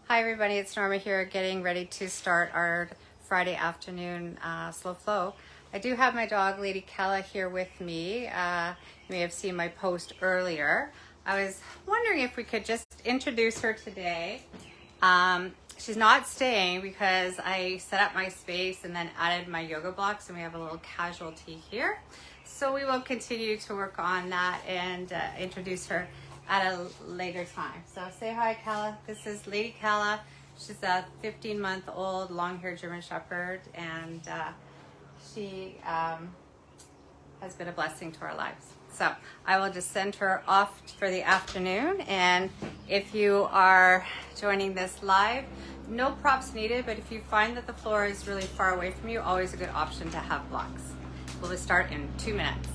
Hi everybody, it's Norma here getting ready to start our Friday afternoon slow flow. I do have my dog Lady Kella here with me. You may have seen my post earlier. I was wondering if we could just introduce her today. She's not staying because I set up my space and then added my yoga blocks, and we have a little casualty here. So we will continue to work on that and introduce her at a later time. So say hi, Kella. This is Lady Kella. She's a 15-month-old long-haired German Shepherd, and she has been a blessing to our lives. So I will just send her off for the afternoon, and if you are joining this live, no props needed, but if you find that the floor is really far away from you, always a good option to have blocks. We'll just start in 2 minutes.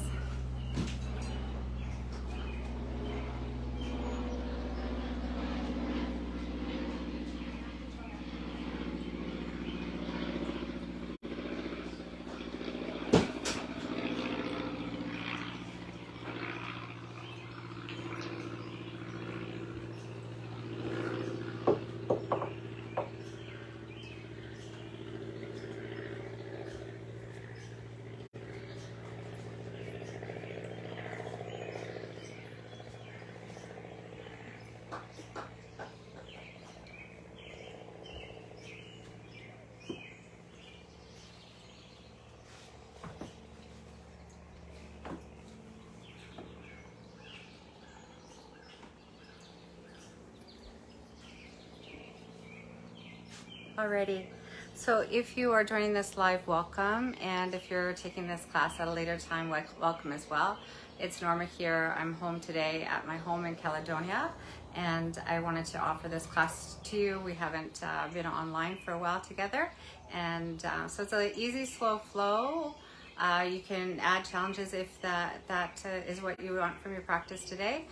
Alrighty, so if you are joining this live, welcome, and if you're taking this class at a later time, welcome as well. It's Norma here. I'm home today at my home in Caledonia, and I wanted to offer this class to you. We haven't been online for a while together, and so it's an easy, slow flow. You can add challenges if that is what you want from your practice today.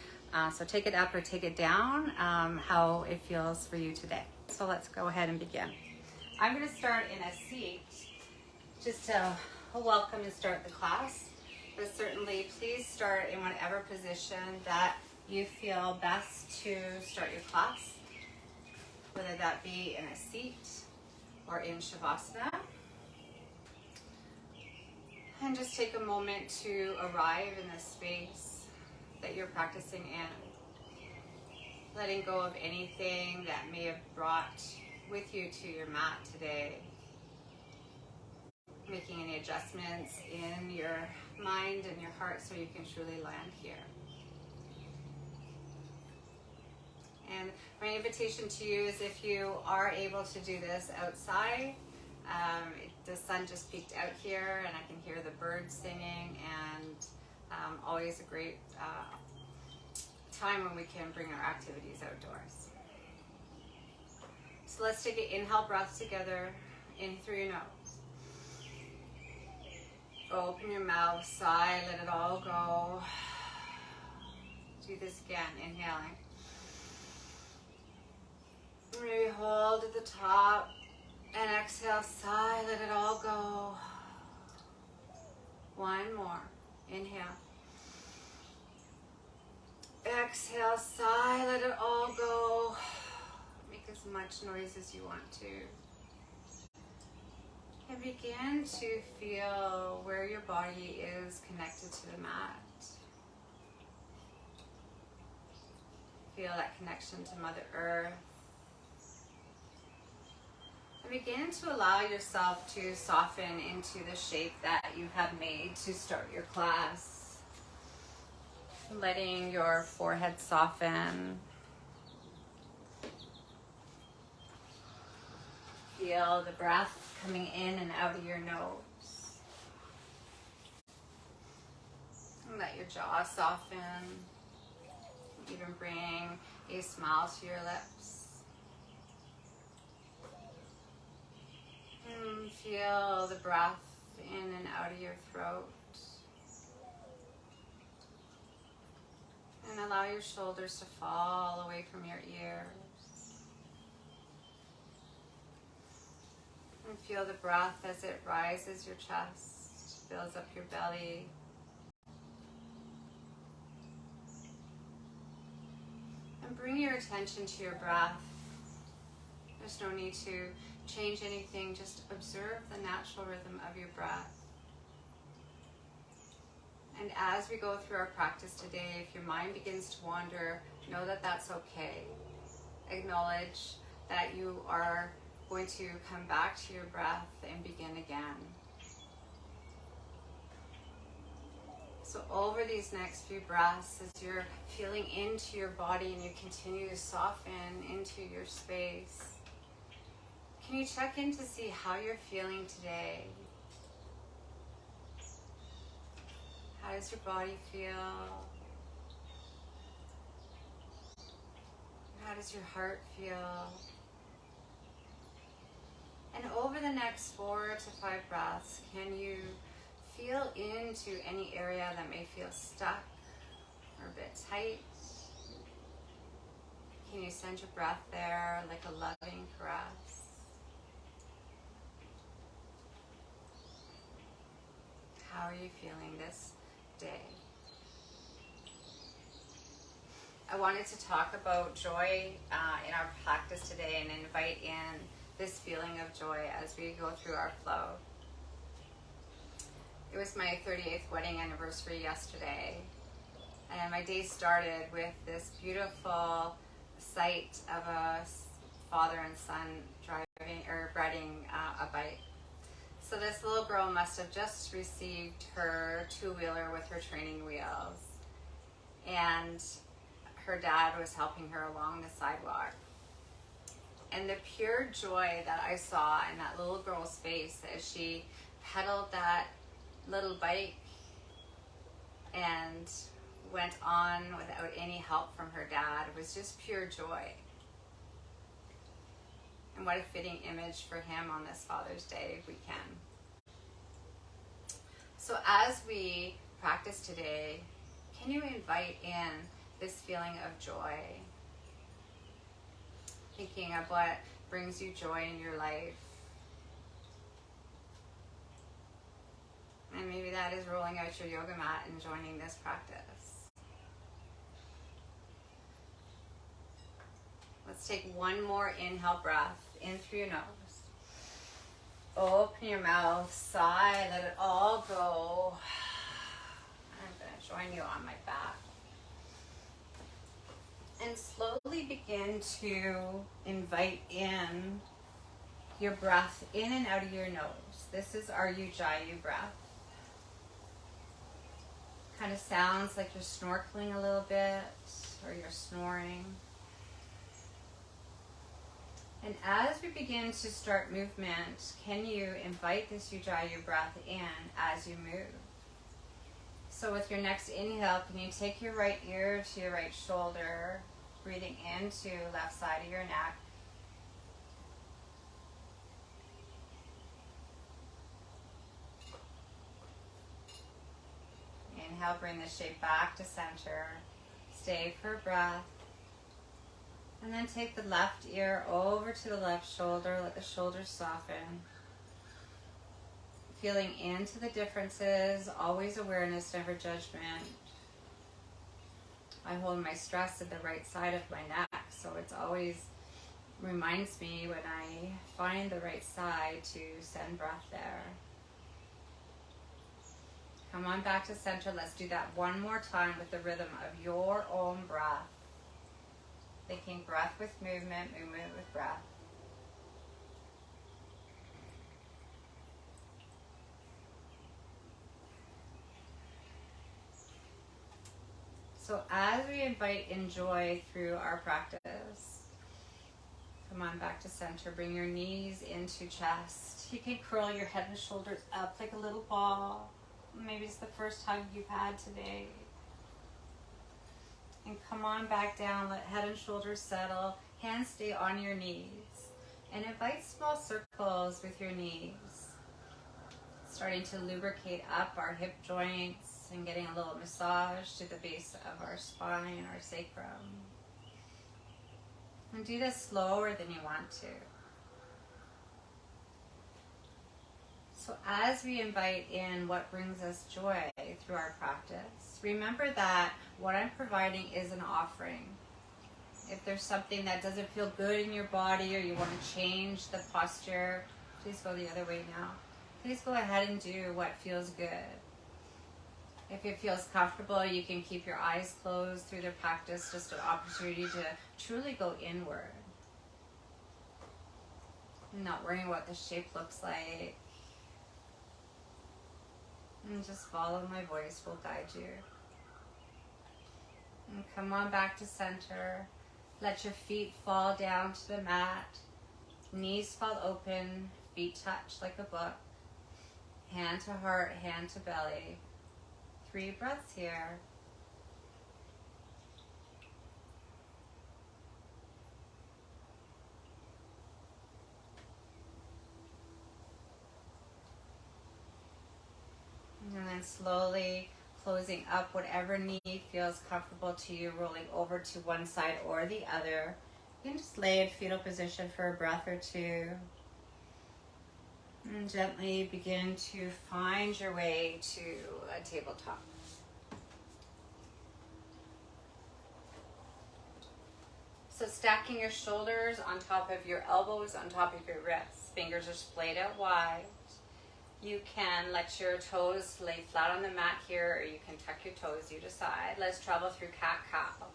So take it up or take it down, how it feels for you today. So let's go ahead and begin. I'm going to start in a seat just to welcome and start the class. But certainly please start in whatever position that you feel best to start your class, whether that be in a seat or in Shavasana. And just take a moment to arrive in the space that you're practicing in. Letting go of anything that may have brought with you to your mat today. Making any adjustments in your mind and your heart so you can truly land here. And my invitation to you is, if you are able to do this outside, the sun just peeked out here and I can hear the birds singing, and always a great time when we can bring our activities outdoors. So let's take an inhale breath together, in through your nose. Open your mouth, sigh, let it all go. Do this again, inhaling. Maybe hold at the top and exhale, sigh, let it all go. One more, inhale. Exhale, sigh, let it all go. Make as much noise as you want to. And begin to feel where your body is connected to the mat. Feel that connection to Mother Earth. And begin to allow yourself to soften into the shape that you have made to start your class. Letting your forehead soften. Feel the breath coming in and out of your nose. And let your jaw soften. Even bring a smile to your lips. And feel the breath in and out of your throat. And allow your shoulders to fall away from your ears. And feel the breath as it rises your chest, fills up your belly. And bring your attention to your breath. There's no need to change anything. Just observe the natural rhythm of your breath. And as we go through our practice today, if your mind begins to wander, know that that's okay. Acknowledge that you are going to come back to your breath and begin again. So over these next few breaths, as you're feeling into your body and you continue to soften into your space, can you check in to see how you're feeling today? How does your body feel? How does your heart feel? And over the next 4 to 5 breaths, can you feel into any area that may feel stuck or a bit tight? Can you send your breath there like a loving caress? How are you feeling this day? I wanted to talk about joy in our practice today and invite in this feeling of joy as we go through our flow. It was my 38th wedding anniversary yesterday, and my day started with this beautiful sight of a father and son riding a bike. So this little girl must have just received her two-wheeler with her training wheels, and her dad was helping her along the sidewalk. And the pure joy that I saw in that little girl's face as she pedaled that little bike and went on without any help from her dad was just pure joy. And what a fitting image for him on this Father's Day weekend. So as we practice today, can you invite in this feeling of joy? Thinking of what brings you joy in your life. And maybe that is rolling out your yoga mat and joining this practice. Let's take one more inhale breath in through your nose. Open your mouth, sigh, let it all go. I'm going to join you on my back. And slowly begin to invite in your breath in and out of your nose. This is our Ujjayi breath. Kind of sounds like you're snorkeling a little bit or you're snoring. And as we begin to start movement, can you invite this Ujjayi breath in as you move? So with your next inhale, can you take your right ear to your right shoulder, breathing into left side of your neck. Inhale, bring the shape back to center. Stay for a breath. And then take the left ear over to the left shoulder. Let the shoulders soften. Feeling into the differences, always awareness, never judgment. I hold my stress at the right side of my neck, so it's always reminds me when I find the right side to send breath there. Come on back to center. Let's do that one more time with the rhythm of your own breath. Thinking breath with movement, movement with breath. So as we invite in joy through our practice, come on back to center. Bring your knees into chest. You can curl your head and shoulders up like a little ball. Maybe it's the first time you've had today. And come on back down. Let head and shoulders settle. Hands stay on your knees. And invite small circles with your knees. Starting to lubricate up our hip joints and getting a little massage to the base of our spine, our sacrum. And do this slower than you want to. So as we invite in what brings us joy through our practice, remember that what I'm providing is an offering. If there's something that doesn't feel good in your body or you want to change the posture, please go the other way now. Please go ahead and do what feels good. If it feels comfortable, you can keep your eyes closed through the practice, just an opportunity to truly go inward. Not worrying what the shape looks like. And just follow my voice, will guide you. And come on back to center. Let your feet fall down to the mat. Knees fall open, feet touch like a book. Hand to heart, hand to belly. 3 breaths here. And then slowly closing up whatever knee feels comfortable to you, rolling over to one side or the other. You can just lay in fetal position for a breath or two. And gently begin to find your way to a tabletop. So stacking your shoulders on top of your elbows, on top of your wrists. Fingers are splayed out wide. You can let your toes lay flat on the mat here, or you can tuck your toes, you decide. Let's travel through cat-cow.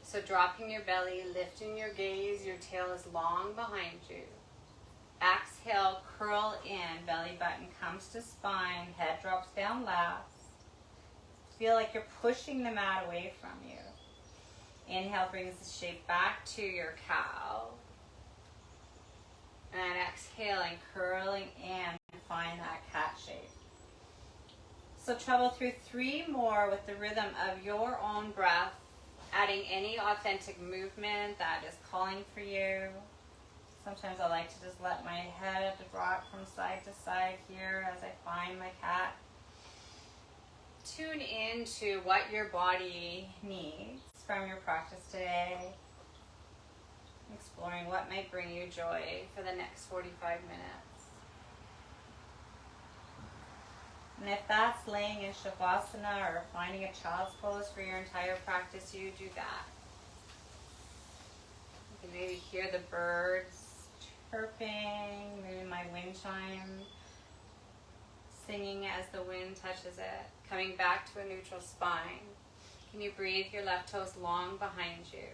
So dropping your belly, lifting your gaze, your tail is long behind you. Exhale, curl in, belly button comes to spine, head drops down last. Feel like you're pushing the mat away from you. Inhale brings the shape back to your cow. And exhaling, curling in, find that cat shape. So travel through 3 more with the rhythm of your own breath, adding any authentic movement that is calling for you. Sometimes I like to just let my head rock from side to side here as I find my cat. Tune into what your body needs from your practice today. Exploring what might bring you joy for the next 45 minutes. And if that's laying in Shavasana or finding a child's pose for your entire practice, you do that. You can maybe hear the birds chirping, maybe my wind chime singing as the wind touches it. Coming back to a neutral spine. Can you breathe your left toes long behind you?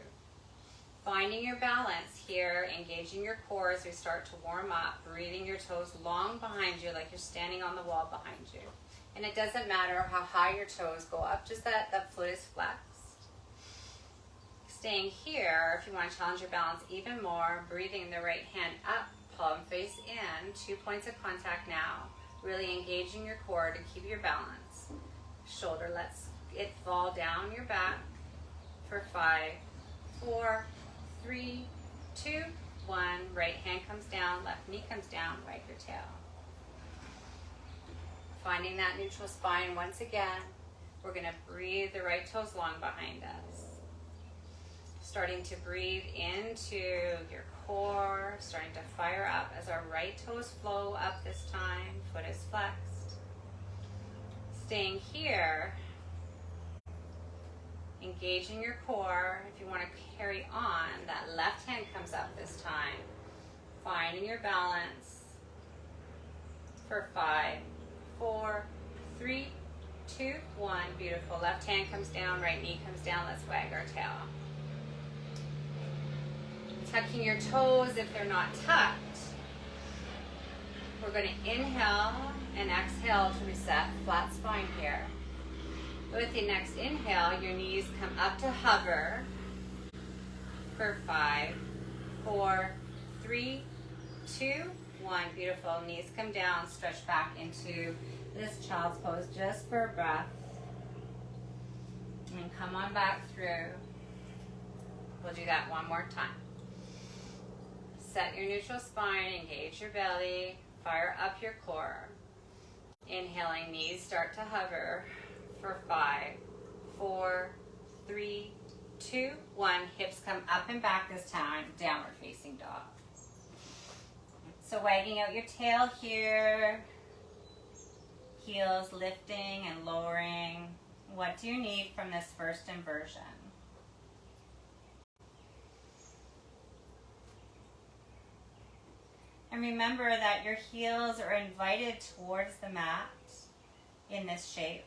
Finding your balance here, engaging your core as we start to warm up, breathing your toes long behind you like you're standing on the wall behind you. And it doesn't matter how high your toes go up, just that the foot is flexed. Staying here, if you want to challenge your balance even more, breathing the right hand up, palm face in, 2 points of contact now. Really engaging your core to keep your balance. Shoulder lets it fall down your back for 5, 4, 3, 2, 1. Right hand comes down, left knee comes down, wag your tail. Finding that neutral spine once again. We're going to breathe the right toes long behind us. Starting to breathe into your core, starting to fire up as our right toes flow up this time. Foot is flexed. Staying here. Engaging your core. If you want to carry on, that left hand comes up this time. Finding your balance for 5, 4, 3, 2, 1. Beautiful. Left hand comes down, right knee comes down. Let's wag our tail. Tucking your toes if they're not tucked. We're going to inhale and exhale to reset. Flat spine here. With the next inhale, your knees come up to hover for 5, 4, 3, 2, 1. Beautiful. Knees come down, stretch back into this child's pose just for a breath. And come on back through. We'll do that one more time. Set your neutral spine, engage your belly, fire up your core. Inhaling, knees start to hover for 5, 4, 3, 2, 1. Hips come up and back this time, downward facing dog. So wagging out your tail here, heels lifting and lowering. What do you need from this first inversion? And remember that your heels are invited towards the mat in this shape.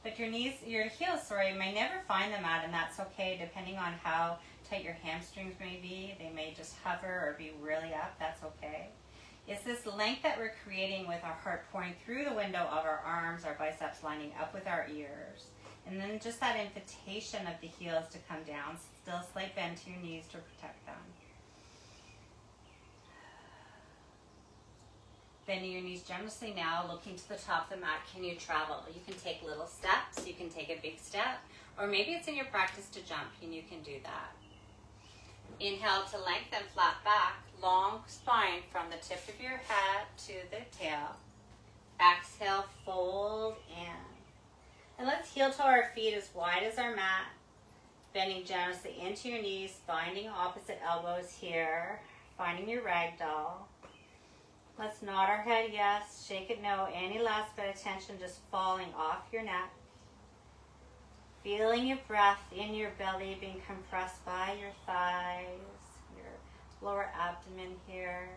But your heels, may never find the mat, and that's okay, depending on how tight your hamstrings may be. They may just hover or be really up, that's okay. It's this length that we're creating with our heart pouring through the window of our arms, our biceps lining up with our ears. And then just that invitation of the heels to come down, still slight bend to your knees to protect them. Bending your knees generously now, looking to the top of the mat. Can you travel? You can take little steps, you can take a big step, or maybe it's in your practice to jump and you can do that. Inhale to lengthen, flat back, long spine from the tip of your head to the tail. Exhale, fold in. And let's heel toe our feet as wide as our mat, bending generously into your knees, finding opposite elbows here, finding your ragdoll. Let's nod our head yes, shake it no, any last bit of tension just falling off your neck. Feeling your breath in your belly being compressed by your thighs, your lower abdomen here.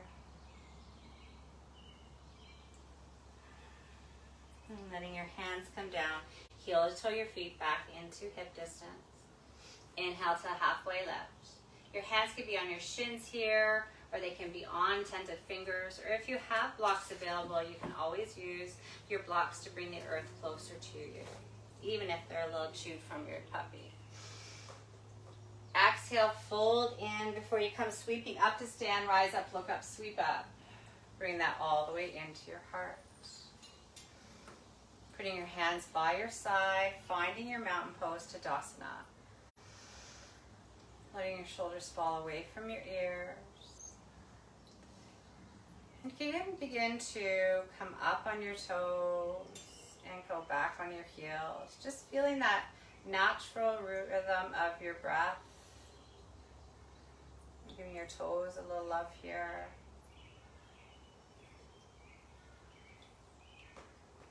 And letting your hands come down. Heel to toe your feet back into hip distance. Inhale to halfway lift. Your hands can be on your shins here, or they can be on tented fingers, or if you have blocks available, you can always use your blocks to bring the earth closer to you, even if they're a little chewed from your puppy. Exhale, fold in before you come sweeping up to stand, rise up, look up, sweep up. Bring that all the way into your heart. Putting your hands by your side, finding your mountain pose to Tadasana. Letting your shoulders fall away from your ears. And you can begin to come up on your toes and go back on your heels. Just feeling that natural rhythm of your breath. Giving your toes a little love here.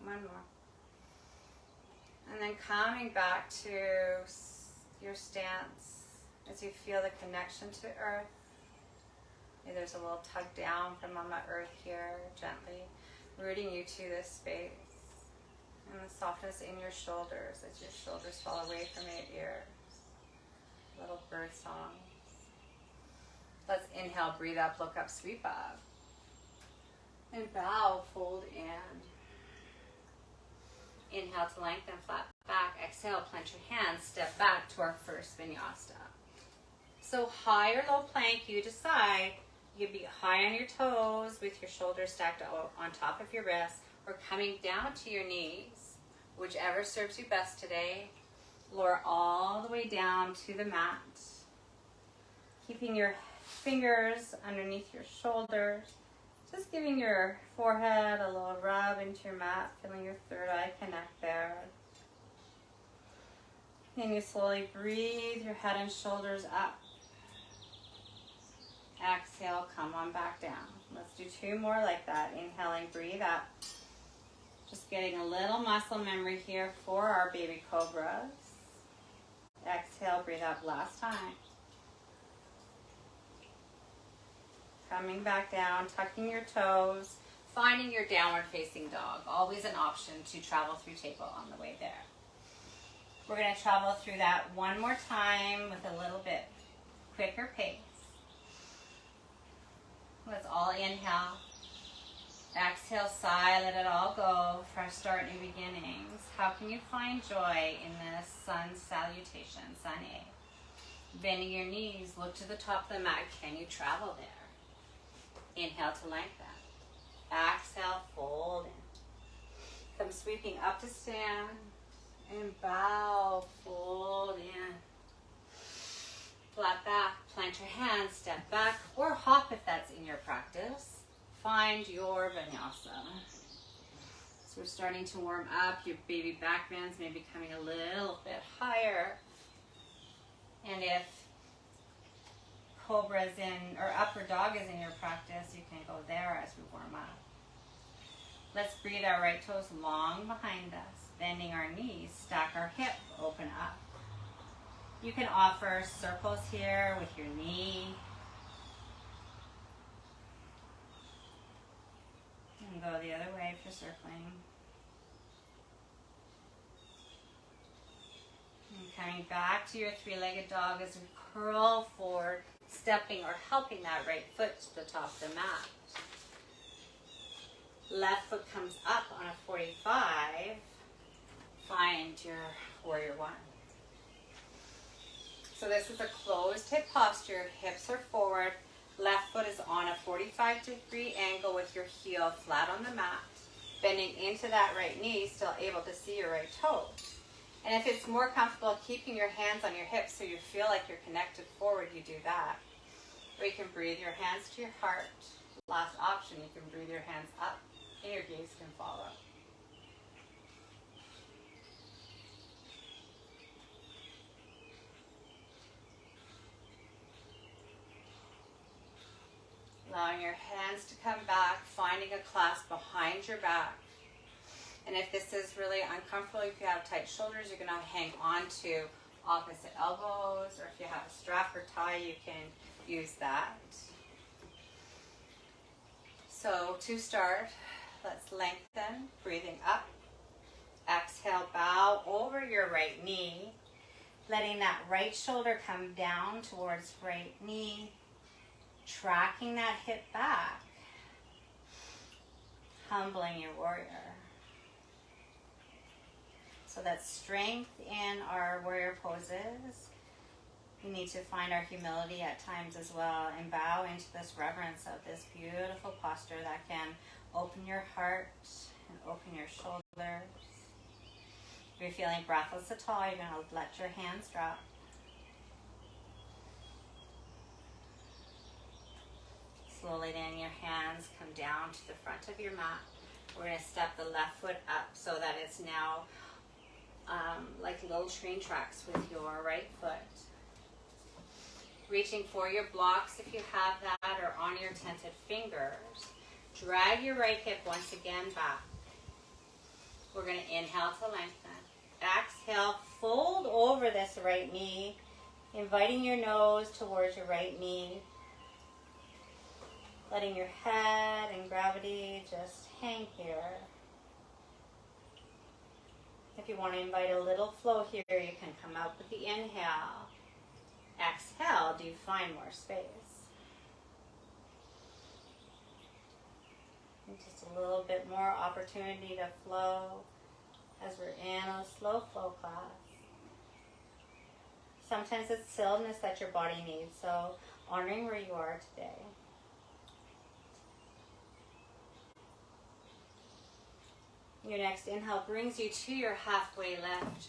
One more. And then coming back to your stance as you feel the connection to earth. Maybe there's a little tug down from Mama Earth here, gently rooting you to this space. And the softness in your shoulders as your shoulders fall away from your ears. Little bird song. Let's inhale, breathe up, look up, sweep up. And bow, fold in. Inhale to lengthen, flat back. Exhale, plant your hands, step back to our first vinyasa. So high or low plank, you decide. You can be high on your toes with your shoulders stacked on top of your wrists, or coming down to your knees, whichever serves you best today. Lower all the way down to the mat. Keeping your fingers underneath your shoulders. Just giving your forehead a little rub into your mat, feeling your third eye connect there. And you slowly breathe your head and shoulders up. Exhale, come on back down. Let's do two more like that. Inhaling, breathe up. Just getting a little muscle memory here for our baby cobras. Exhale, breathe up last time. Coming back down, tucking your toes, finding your downward facing dog. Always an option to travel through table on the way there. We're going to travel through that one more time with a little bit quicker pace. Let's all inhale. Exhale, sigh, let it all go. Fresh start, new beginnings. How can you find joy in this sun salutation, sun A? Bending your knees, look to the top of the mat. Can you travel there? Inhale to lengthen. Exhale, fold in. Come sweeping up to stand. And bow, fold in. Flat back, plant your hands, step back, or hop if that's in your practice. Find your vinyasa. So we're starting to warm up. Your baby back bends may be coming a little bit higher. And if cobra's in, or upper dog is in your practice, you can go there as we warm up. Let's breathe our right toes long behind us, bending our knees, stack our hip, open up. You can offer circles here with your knee. for circling. And coming back to your three-legged dog as we curl forward, stepping or helping that right foot to the top of the mat. Left foot comes up on a 45. Find your warrior one. So this is a closed hip posture. Hips are forward. Left foot is on a 45-degree angle with your heel flat on the mat. Bending into that right knee, still able to see your right toes. And if it's more comfortable keeping your hands on your hips so you feel like you're connected forward, you do that. Or you can breathe your hands to your heart. Last option, you can breathe your hands up and your gaze can follow. Allowing your hands to come back, finding a clasp behind your back. And if this is really uncomfortable, if you have tight shoulders, you're going to hang on to opposite elbows, or if you have a strap or tie, you can use that. So to start, let's lengthen, breathing up. Exhale, bow over your right knee, letting that right shoulder come down towards right knee, tracking that hip back, humbling your warrior. So that's strength in our warrior poses. We need to find our humility at times as well and bow into this reverence of this beautiful posture that can open your heart and open your shoulders. If you're feeling breathless at all, you're going to let your hands drop. Slowly letting your hands come down to the front of your mat. We're going to step the left foot up so that it's now like little train tracks with your right foot. Reaching for your blocks if you have that, or on your tented fingers. Drag your right hip once again back. We're going to inhale to lengthen. Exhale, fold over this right knee, inviting your nose towards your right knee. Letting your head and gravity just hang here. If you want to invite a little flow here, you can come up with the inhale. Exhale, do you find more space? And just a little bit more opportunity to flow as we're in a slow flow class. Sometimes it's stillness that your body needs, so honoring where you are today. Your next inhale brings you to your halfway lift.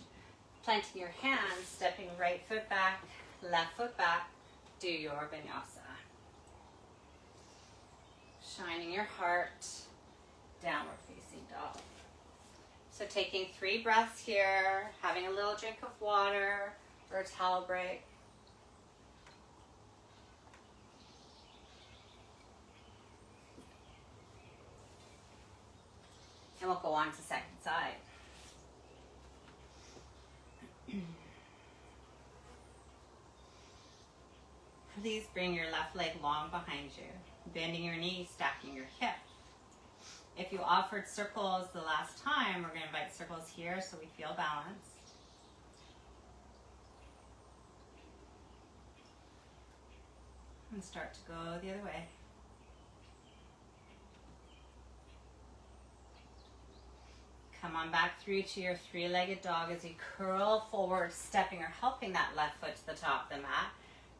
Planting your hands, stepping right foot back, left foot back. Do your vinyasa. Shining your heart, downward facing dog. So taking 3 breaths here, having a little drink of water or a towel break. And we'll go on to second side. Please bring your left leg long behind you, bending your knees, stacking your hip. If you offered circles the last time, we're going to invite circles here so we feel balanced. And start to go the other way. Come on back through to your 3-legged dog as you curl forward, stepping or helping that left foot to the top of the mat.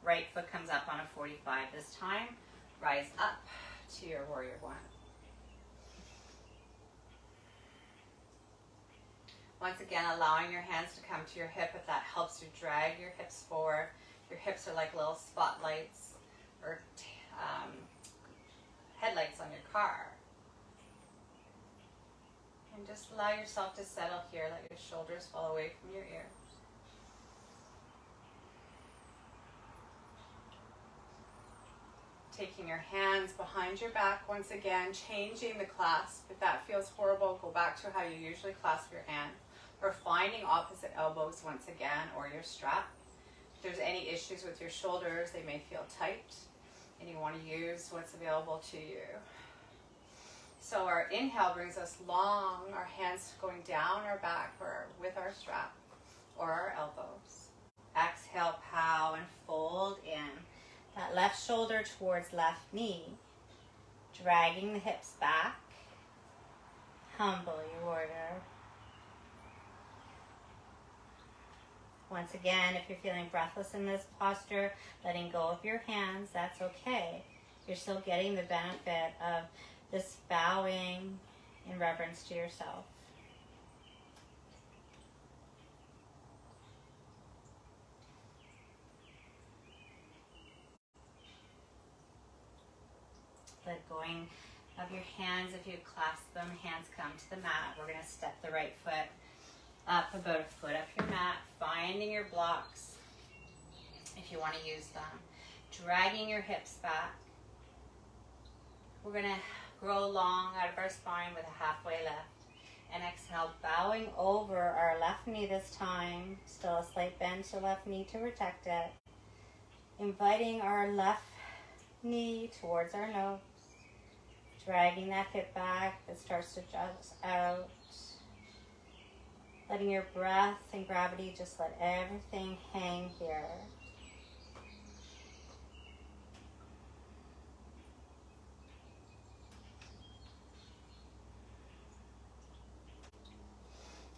Right foot comes up on a 45 this time. Rise up to your warrior one. Once again, allowing your hands to come to your hip. If that helps you, drag your hips forward. Your hips are like little spotlights or headlights on your car. And just allow yourself to settle here. Let your shoulders fall away from your ears. Taking your hands behind your back once again, changing the clasp. If that feels horrible, go back to how you usually clasp your hand. Or finding opposite elbows once again, or your strap. If there's any issues with your shoulders, they may feel tight, and you want to use what's available to you. So our inhale brings us long, our hands going down our back or with our strap or our elbows. Exhale, pow, and fold in. That left shoulder towards left knee. Dragging the hips back. Humble your warrior. Once again, if you're feeling breathless in this posture, letting go of your hands, that's okay. You're still getting the benefit of this bowing in reverence to yourself. Let going of your hands. If you clasp them, hands come to the mat. We're going to step the right foot up about a foot up your mat, finding your blocks if you want to use them. Dragging your hips back. We're going to grow long out of our spine with a halfway lift. And exhale, bowing over our left knee this time. Still a slight bend to left knee to protect it. Inviting our left knee towards our nose. Dragging that hip back that starts to adjust out. Letting your breath and gravity just let everything hang here.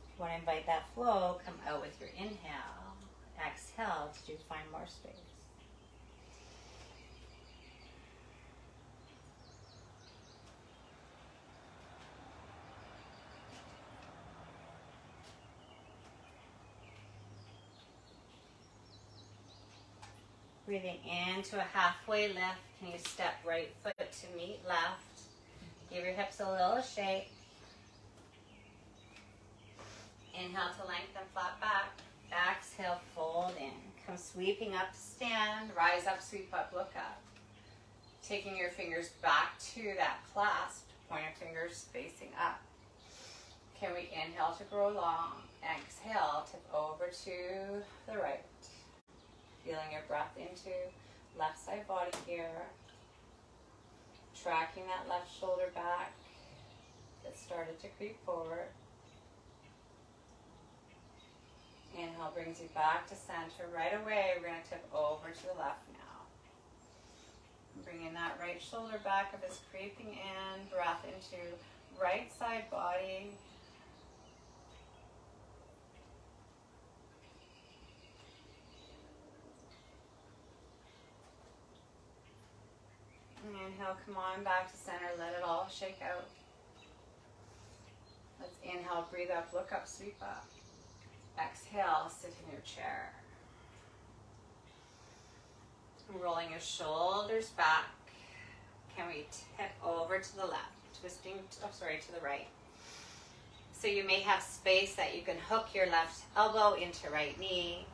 If you want to invite that flow, come out with your inhale. Exhale to find more space. Breathing into a halfway lift. Can you step right foot to meet left? Give your hips a little shake. Inhale to lengthen, flat back. Exhale, fold in. Come sweeping up to stand. Rise up, sweep up, look up. Taking your fingers back to that clasp. Pointer fingers facing up. Can we inhale to grow long? Exhale, tip over to the right. Feeling your breath into left side body here. Tracking that left shoulder back that started to creep forward. Inhale brings you back to center. Right away, we're going to tip over to the left now. Bringing that right shoulder back of this creeping in. Breath into right side body. Inhale, come on back to center. Let it all shake out. Let's inhale, breathe up, look up, sweep up. Exhale, sit in your chair. Rolling your shoulders back. Can we tip over to the left? Twisting, to the right. So you may have space that you can hook your left elbow into right knee.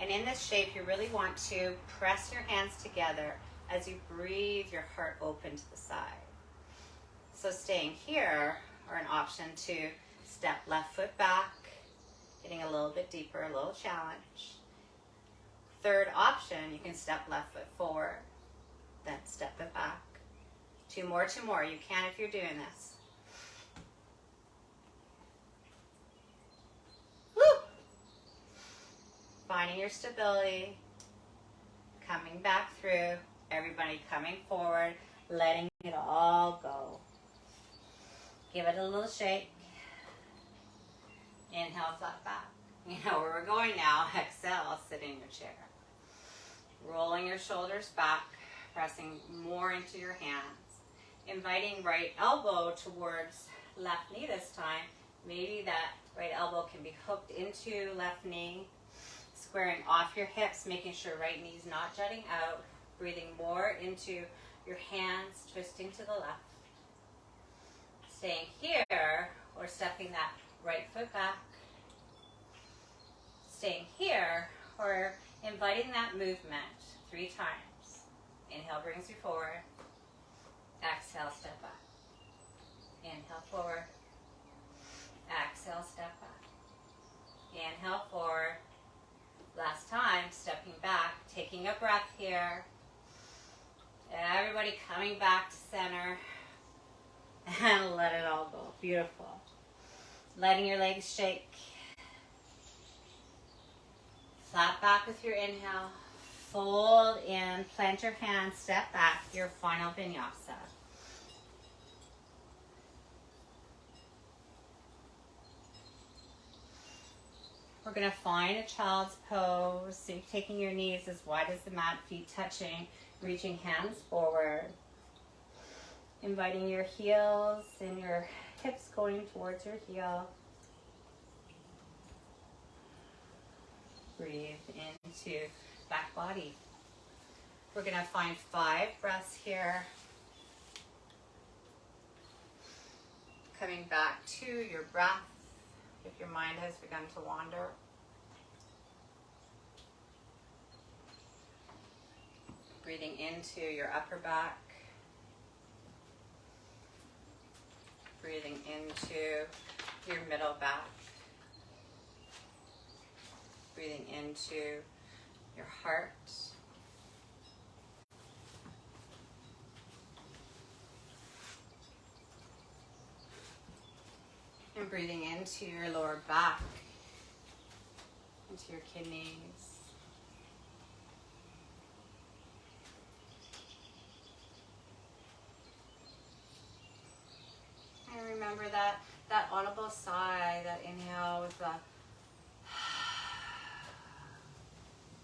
And in this shape, you really want to press your hands together as you breathe your heart open to the side. So staying here, or an option to step left foot back, getting a little bit deeper, a little challenge. Third option, you can step left foot forward, then step it back. Two more. You can if you're doing this. Woo! Finding your stability, coming back through. Everybody coming forward, letting it all go. Give it a little shake. Inhale, flat back. You know where we're going now. Exhale, sit in your chair. Rolling your shoulders back, pressing more into your hands. Inviting right elbow towards left knee this time. Maybe that right elbow can be hooked into left knee. Squaring off your hips, making sure right knee's not jutting out. Breathing more into your hands, twisting to the left. Staying here, or stepping that right foot back. Staying here, or inviting that movement 3 times. Inhale brings you forward. Exhale, step back. Inhale forward. Exhale, step back. Inhale forward. Last time, stepping back, taking a breath here. Everybody coming back to center. And let it all go. Beautiful. Letting your legs shake. Flat back with your inhale. Fold in, plant your hands, step back, your final vinyasa. We're going to find a child's pose. So you're taking your knees as wide as the mat, feet touching, reaching hands forward. Inviting your heels and your hips going towards your heel. Breathe into back body. We're going to find 5 breaths here. Coming back to your breath if your mind has begun to wander. Breathing into your upper back. Breathing into your middle back. Breathing into your heart. And breathing into your lower back, into your kidneys. And remember that audible sigh, that inhale with the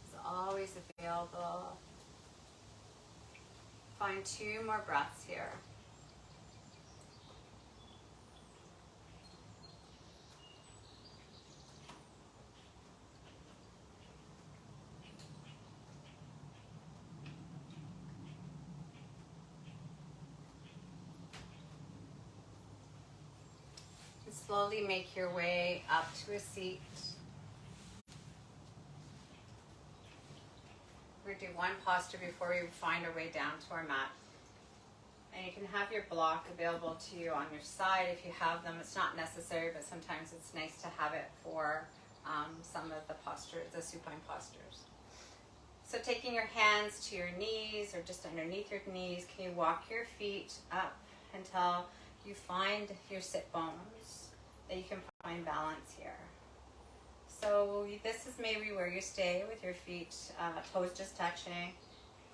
is always available. Find 2 more breaths here. And slowly make your way up to a seat. We're going to do one posture before we find our way down to our mat. And you can have your block available to you on your side if you have them. It's not necessary, but sometimes it's nice to have it for some of the postures, the supine postures. So taking your hands to your knees or just underneath your knees, can you walk your feet up until you find your sit bones, that you can find balance here. So this is maybe where you stay with your feet, toes just touching.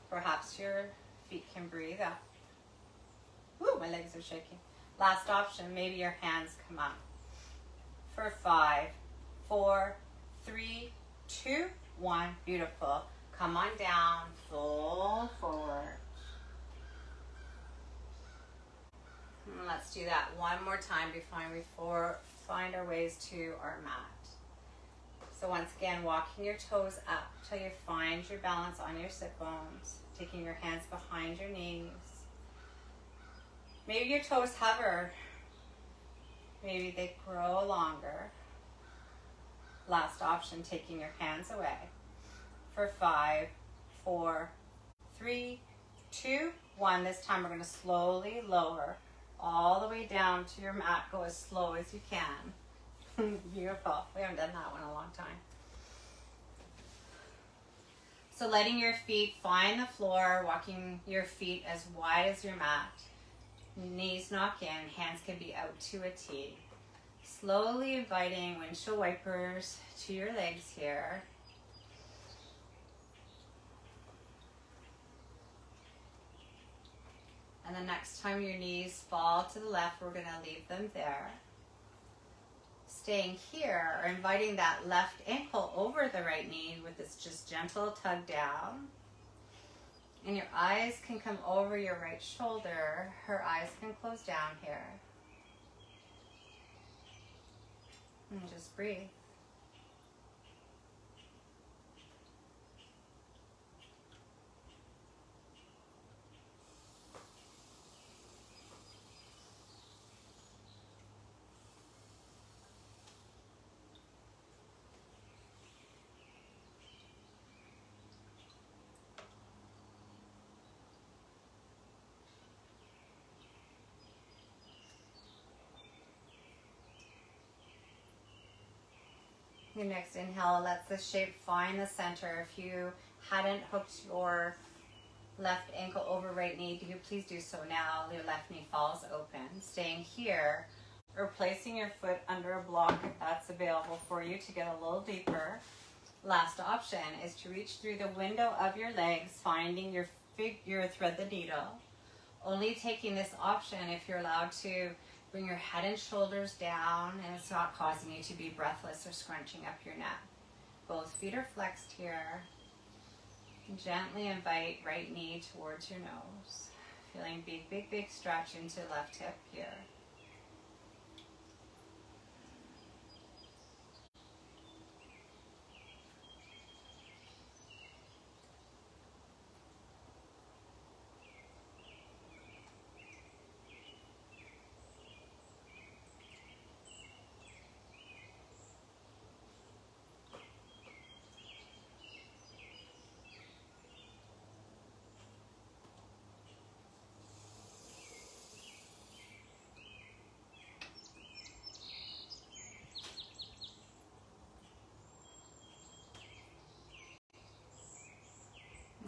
Perhaps your feet can breathe up. Ooh, my legs are shaking. Last option, maybe your hands come up. For 5, 4, 3, 2, 1. Beautiful. Come on down, fold forward. And let's do that one more time before we find our ways to our mat. So once again, walking your toes up till you find your balance on your sit bones. Taking your hands behind your knees. Maybe your toes hover. Maybe they grow longer. Last option, taking your hands away. For 5, 4, 3, 2, 1. This time we're going to slowly lower all the way down to your mat. Go as slow as you can. Beautiful. We haven't done that one in a long time. So letting your feet find the floor, walking your feet as wide as your mat. Knees knock in, hands can be out to a T. Slowly inviting windshield wipers to your legs here. And the next time your knees fall to the left, we're going to leave them there. Staying here, or inviting that left ankle over the right knee with this just gentle tug down. And your eyes can come over your right shoulder. Her eyes can close down here. And just breathe. Your next inhale lets the shape find the center. If you hadn't hooked your left ankle over right knee, please do so now. Your left knee falls open. Staying here, or placing your foot under a block if that's available for you to get a little deeper. Last option is to reach through the window of your legs, finding your thread the needle. Only taking this option if you're allowed to bring your head and shoulders down and it's not causing you to be breathless or scrunching up your neck. Both feet are flexed here. Gently invite right knee towards your nose. Feeling big, big, big stretch into left hip here.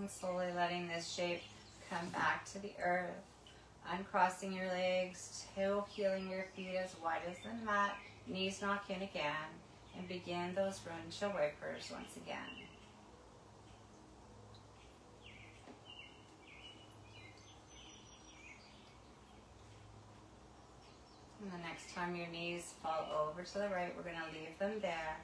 And slowly letting this shape come back to the earth. Uncrossing your legs, toe heeling your feet as wide as the mat, knees knock in again, and begin those windshield wipers once again. And the next time your knees fall over to the right, we're going to leave them there.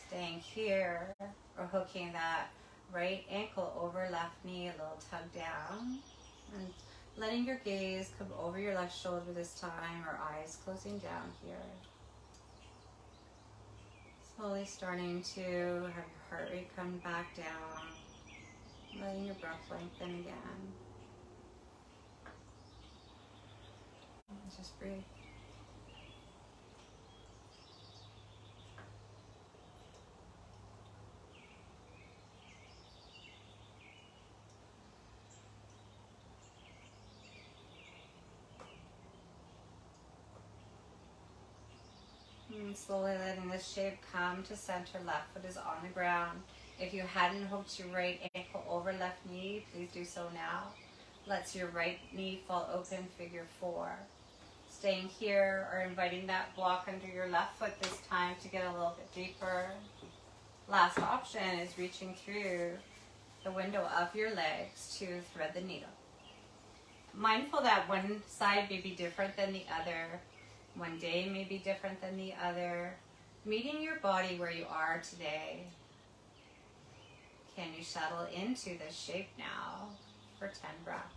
Staying here, or hooking that right ankle over left knee, a little tug down, and letting your gaze come over your left shoulder this time, or eyes closing down here. Slowly starting to have your heart rate come back down, letting your breath lengthen again. And just breathe. And slowly letting this shape come to center. Left foot is on the ground. If you hadn't hooked your right ankle over left knee, please do so now. Let's your right knee fall open, figure 4. Staying here, or inviting that block under your left foot this time to get a little bit deeper. Last option is reaching through the window of your legs to thread the needle. Mindful that one side may be different than the other. One day may be different than the other. Meeting your body where you are today. Can you settle into this shape now for 10 breaths?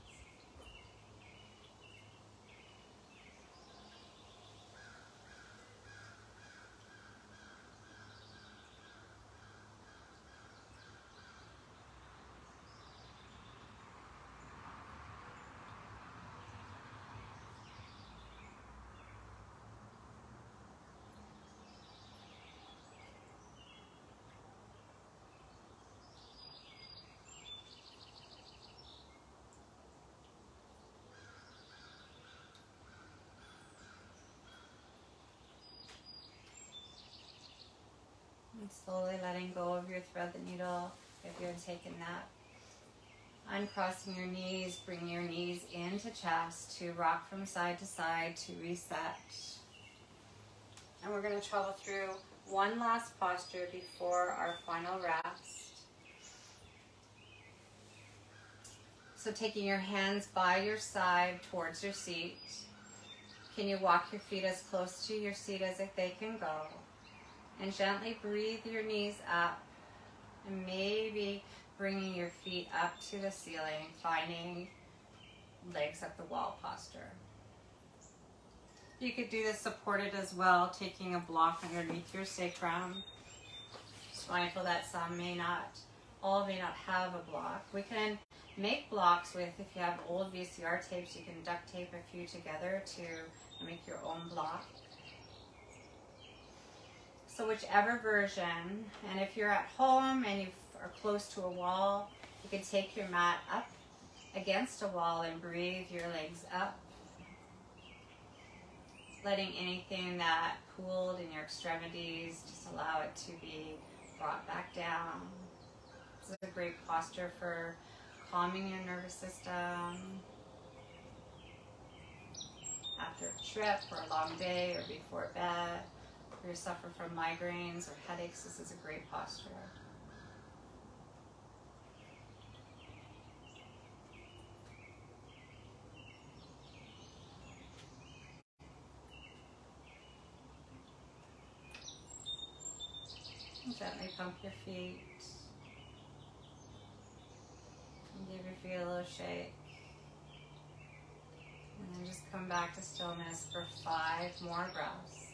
And slowly letting go of your thread the needle if you're taking that. Uncrossing your knees, bring your knees into chest to rock from side to side to reset. And we're going to travel through one last posture before our final rest. So taking your hands by your side towards your seat. Can you walk your feet as close to your seat as if they can go? And gently breathe your knees up, and maybe bringing your feet up to the ceiling, finding legs up the wall posture. You could do this supported as well, taking a block underneath your sacrum. Just mindful that some may not, all may not have a block. We can make blocks with, if you have old VCR tapes, you can duct tape a few together to make your own block. So whichever version, and if you're at home and you are close to a wall, you can take your mat up against a wall and breathe your legs up, letting anything that pooled in your extremities, just allow it to be brought back down. This is a great posture for calming your nervous system after a trip or a long day or before bed. If you suffer from migraines or headaches, this is a great posture. And gently pump your feet. And give your feet a little shake. And then just come back to stillness for 5 more breaths.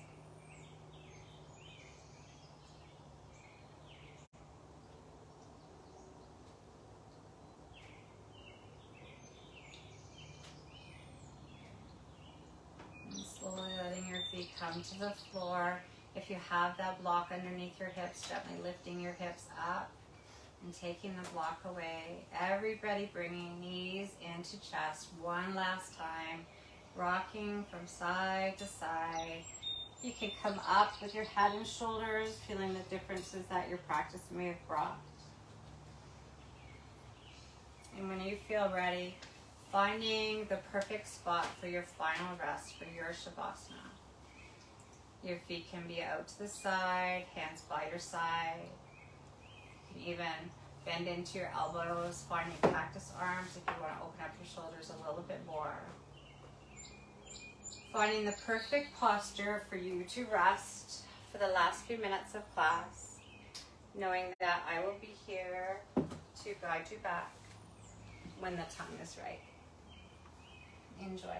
And slowly letting your feet come to the floor. If you have that block underneath your hips, gently lifting your hips up and taking the block away. Everybody bringing knees into chest one last time. Rocking from side to side. You can come up with your head and shoulders, feeling the differences that your practice may have brought. And when you feel ready, finding the perfect spot for your final rest for your Shavasana. Your feet can be out to the side, hands by your side. You can even bend into your elbows, finding cactus arms if you want to open up your shoulders a little bit more. Finding the perfect posture for you to rest for the last few minutes of class, knowing that I will be here to guide you back when the time is right. Enjoy.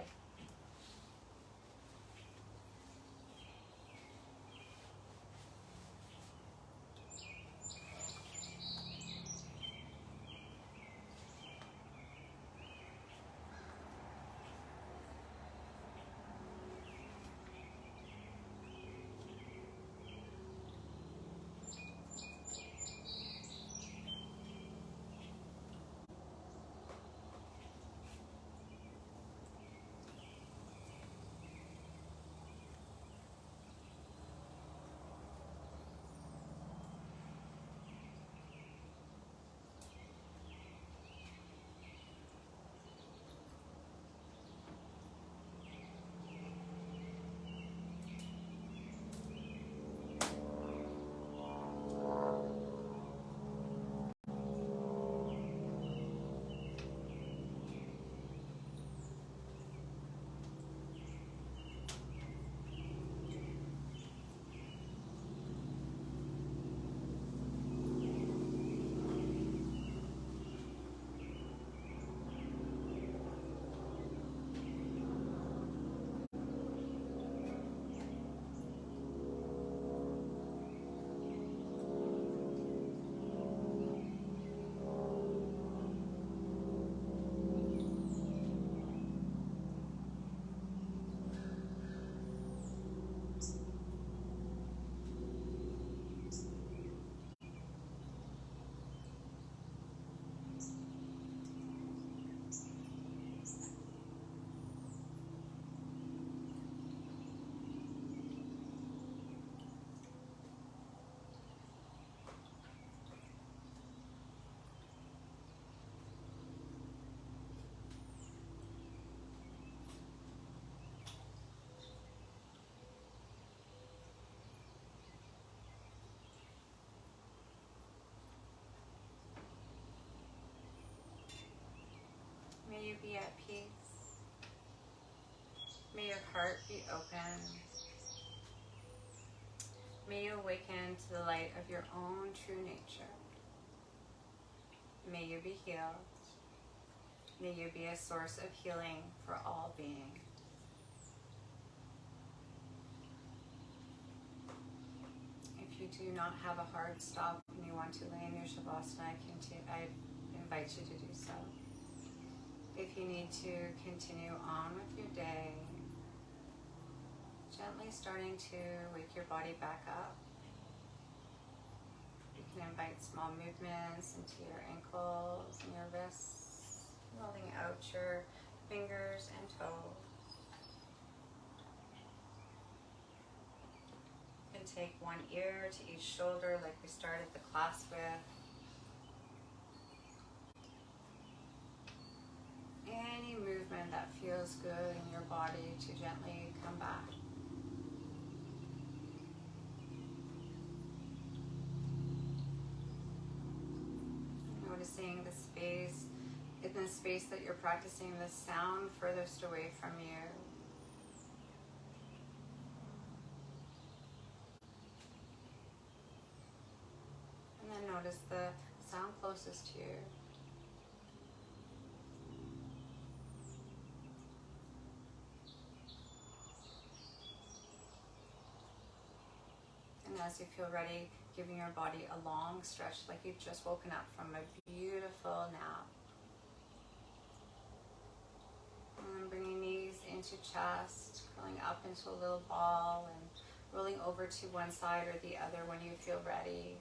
May you be at peace. May your heart be open. May you awaken to the light of your own true nature. May you be healed. May you be a source of healing for all beings. If you do not have a hard stop and you want to lay in your Shavasana, I invite you to do so. If you need to continue on with your day, gently starting to wake your body back up. You can invite small movements into your ankles and your wrists, rolling out your fingers and toes. You can take one ear to each shoulder like we started the class with. feels good in your body to gently come back. Noticing the space, in the space that you're practicing this sound furthest away from you. And then notice the sound closest to you. And as you feel ready, giving your body a long stretch like you've just woken up from a beautiful nap. And then bringing knees into chest, curling up into a little ball and rolling over to one side or the other when you feel ready.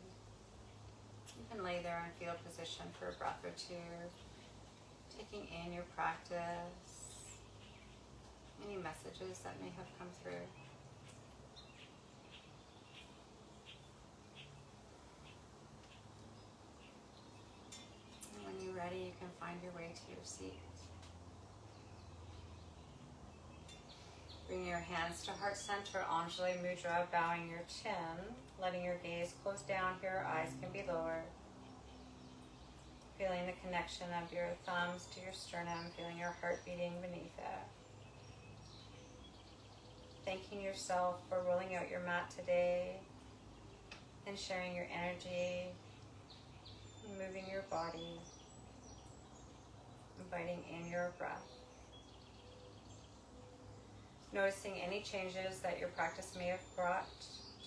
You can lay there and feel position for a breath or two, taking in your practice, any messages that may have come through. And when you're ready, you can find your way to your seat. Bring your hands to heart center, Anjali Mudra, bowing your chin, letting your gaze close down here, eyes can be lowered. Feeling the connection of your thumbs to your sternum, feeling your heart beating beneath it. Thanking yourself for rolling out your mat today and sharing your energy, moving your body, inviting in your breath. Noticing any changes that your practice may have brought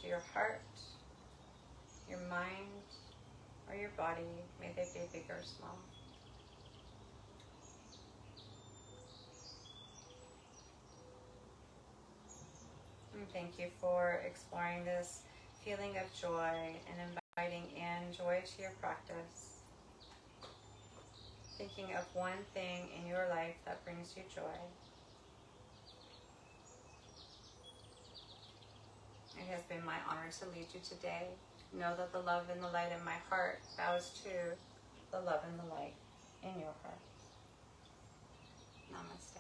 to your heart, your mind, or your body. May they be big or small. And thank you for exploring this feeling of joy and inviting in joy to your practice. Thinking of one thing in your life that brings you joy. It has been my honor to lead you today. Know that the love and the light in my heart bows to the love and the light in your heart. Namaste.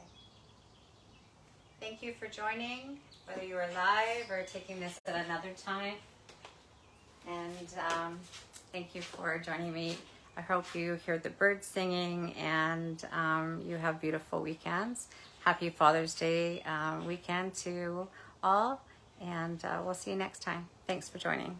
Thank you for joining, whether you are live or taking this at another time. And thank you for joining me. I hope you hear the birds singing and you have beautiful weekends. Happy Father's Day weekend to all. And we'll see you next time. Thanks for joining.